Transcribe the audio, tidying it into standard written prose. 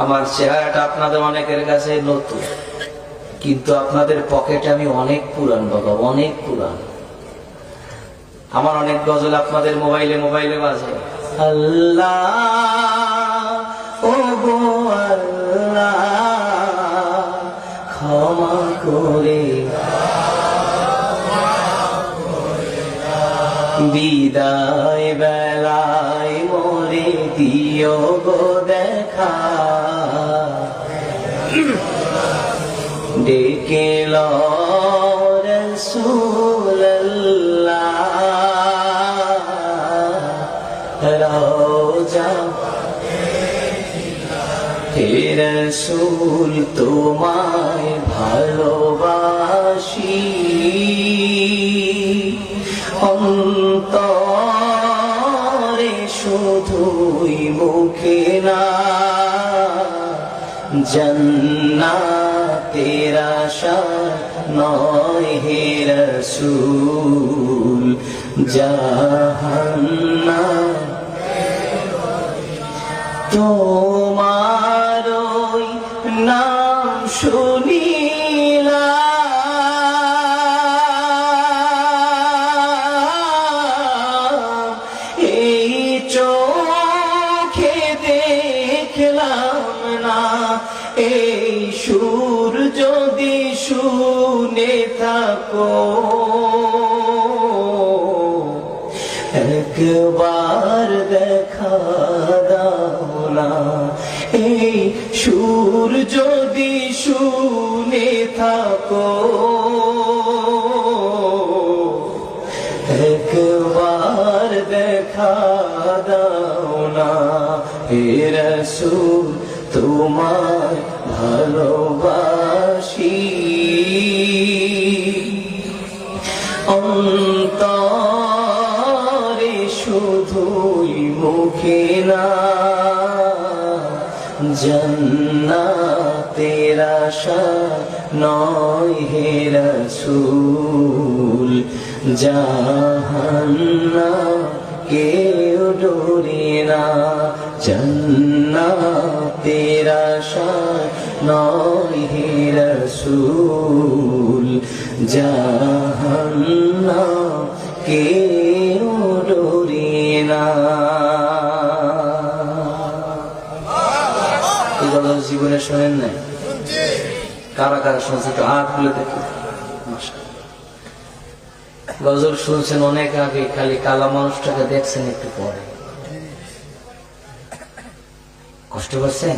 আমার চেহারাটা আপনাদের অনেকের কাছে নতুন, কিন্তু আপনাদের পকেটে আমি অনেক পুরান বাবা, অনেক পুরান। আমার অনেক গজল আপনাদের মোবাইলে মোবাইলে বাজে। আল্লাহ ও গো আল্লাহ ক্ষমা করে বিদায় বেলায় মোরে দিও গো দেখা, ডেকে লো রাসূলুল্লাহ রওজা হে রাসূল তোমায় ভালোবাসি, অন্তরে শুধুই মুখে না, জান্নাতের আশা নয় হে রাসূল, জাহান্নাম তোমার ওই নাম শুনিলাম, এই চোখে দেখলাম না, এই সুর যদি শুনে থাকো একবার দেখা দাও না, এই সুর যদি শুনে থাকো একবার দেখা দাও না, হে রাসূল তোমায় ভালোবাসি, অন্তরে শুধুই মুখে না, জান্নাতের আশা নয় হে রাসূল, জাহান্নাম কেউ ডোরে না, জান্নাতের আশা নয় হে রাসূল, জাহান্নাম কেউ ডোরে না। এই কথা জীবনে শোনেন নাই? কারা কারা শুনছে তো হাত খুলে দেখি। গজল শুনছেন অনেক আগে, খালি কালা মানুষটাকে দেখছেন একটু পরে। কষ্ট করছেন?